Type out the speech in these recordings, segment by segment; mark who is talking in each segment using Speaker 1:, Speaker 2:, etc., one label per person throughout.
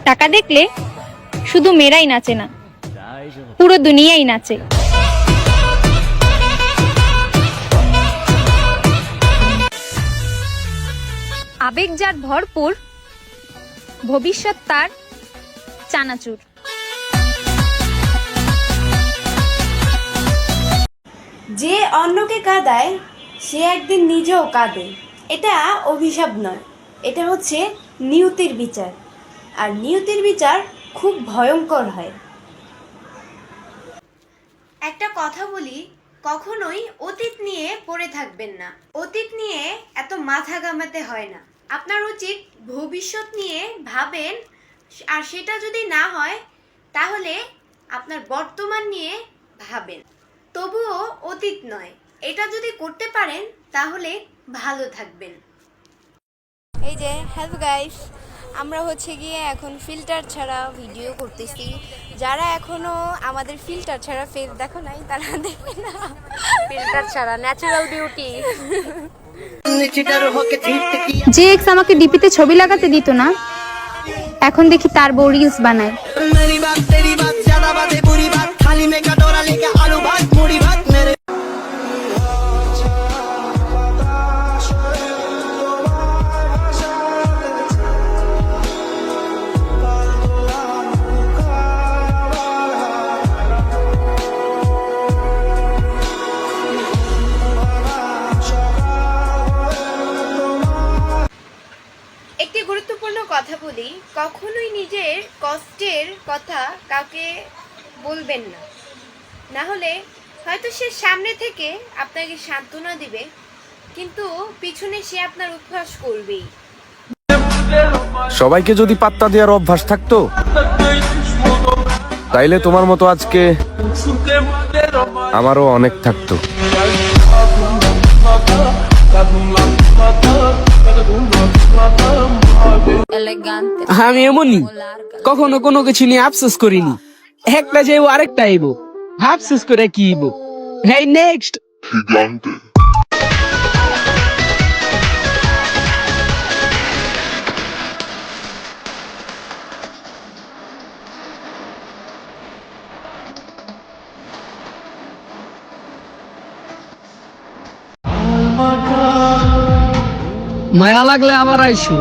Speaker 1: টাকা দেখলে শুধু মেয়েরাই নাচে না, পুরো দুনিয়াই নাচে। আবেগ যার ভরপুর, ভবিষ্যৎ তার চানাচুর।
Speaker 2: যে অন্যকে কাঁদায় সে একদিন নিজেও কাঁদে। এটা অভিশাপ নয়, এটা হচ্ছে নিয়তির বিচার। আর নিয়তির বিচার খুব ভয়ঙ্কর হয়। একটা কথা বলি, কখনোই অতীত নিয়ে পড়ে থাকবেন না। অতীত নিয়ে এত মাথা ঘামাতে হয় না। আপনার উচিত ভবিষ্যৎ নিয়ে ভাবেন, আর সেটা যদি না হয় তাহলে আপনার বর্তমান নিয়ে ভাবেন। তবুও অতীত নয়, এটা যদি করতে পারেন তাহলে ভালো থাকবেন। এই যে হ্যালো গাইস, আমরা হচ্ছে গিয়ে এখন ফিল্টার ছাড়া ভিডিও করতেছি। যারা এখনো আমাদের ফিল্টার ছাড়া ফেস দেখো নাই তারা দেখবে না। ফিল্টার ছাড়া ন্যাচারাল বিউটি।
Speaker 1: যে এক্স আমাকে ডিপিতে ছবি লাগাতে দিত না, এখন দেখি তার বউ রিলস বানায়।
Speaker 2: একটি গুরুত্বপূর্ণ কথা বলি, কখনোই নিজের কষ্টের কথা কাউকে বলবেন না। না হলে হয়তো সে সামনে থেকে আপনাকে সান্ত্বনা দিবে, কিন্তু পিছনে সে আপনার উপহাস করবেই।
Speaker 3: সবাইকে যদি পাত্তা দেওয়ার অভ্যাস থাকতো, তাইলে তোমার মতো আজকে আমারও অনেক থাকতো।
Speaker 4: আমি এমনই, কখনো কোনো কিছু নিয়ে আফসোস করিনি। একটা যাইব আরেকটা আইব, আফসোস করে কি আইব। হেই নেক্সট। মায়া লাগলে আবার আইসো,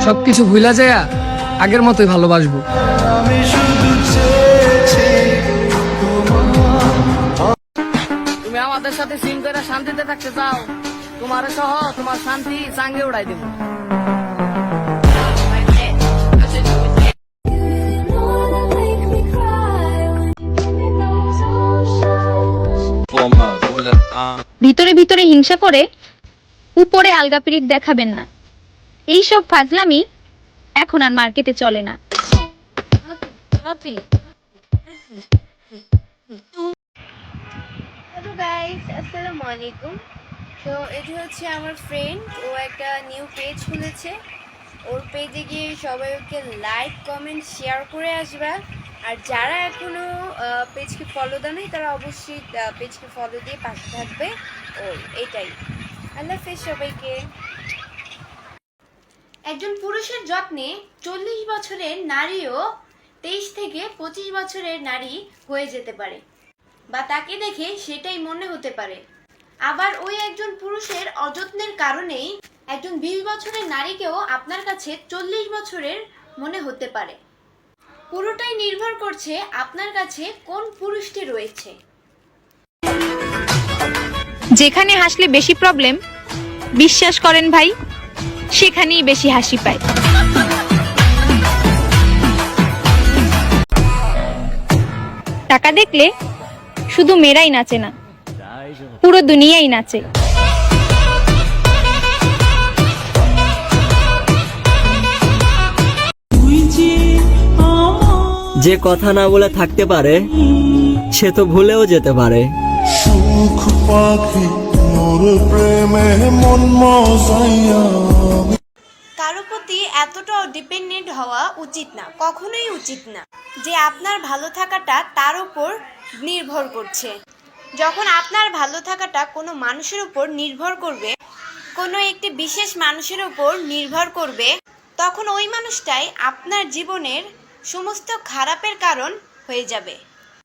Speaker 4: সবকিছু ভুলা যায়, আগের মতোই ভালোবাসবো। তুমি আমাদের সাথে সিং করে শান্তিতে থাকতে চাও, তোমার সহ তোমার শান্তি চাঙ্গে উড়াই দেব।
Speaker 1: ভিতরে ভিতরে হিংসা করে উপরে আলগা পিরিত দেখাবেন না। এইসব ফাজলামি এখন আর মার্কেটে চলে না।
Speaker 2: হ্যালো গাইস, আসসালামু আলাইকুম। তো এটি হচ্ছে আমার ফ্রেন্ড, ও একটা নিউ পেজ খুলেছে। ওর পেজে গিয়ে সবাই ওকে লাইক কমেন্ট শেয়ার করে আসবা। আর যারা এখনো পেজকে ফলো দেয় নাই তারা অবশ্যই পেজকে ফলো দিয়ে পাশে থাকবে। ও এটাই। আল্লাহ হাফেজ সবাইকে। একজন পুরুষের যত্নে 40 বছরের নারীও 23 থেকে 25 বছরের নারী হয়ে যেতে পারে, বা তাকে দেখে সেটাই মনে হতে পারে। আবার ওই একজন পুরুষের অযত্নের কারণেই একজন 20 বছরের নারীকেও আপনার কাছে 40 বছরের মনে হতে পারে। পুরোটাই নির্ভর করছে আপনার কাছে কোন পুরুষটি রয়েছে।
Speaker 1: যেখানে হাসলে বেশি প্রবলেম, বিশ্বাস করেন ভাই, সেখানেই বেশি হাসি পায়। টাকা দেখলে শুধু মেয়েরাই নাচে না, পুরো দুনিয়াই নাচে।
Speaker 5: যে কথা না বলে থাকতে পারে সে তো ভুলেও যেতে পারে।
Speaker 6: সুখ পাখি মোর প্রেমে মন মজাইয়া।
Speaker 2: কারো প্রতি এতটাও ডিপেন্ডেন্ট হওয়া উচিত না, কখনোই উচিত না। যে আপনার ভালো থাকাটা তার উপর নির্ভর করছে। যখন আপনার ভালো থাকাটা কোনো মানুষের উপর নির্ভর করবে, কোনো একটি বিশেষ মানুষের উপর নির্ভর করবে, তখন ওই মানুষটাই আপনার জীবনের সমস্ত খারাপের কারণ হয়ে যাবে।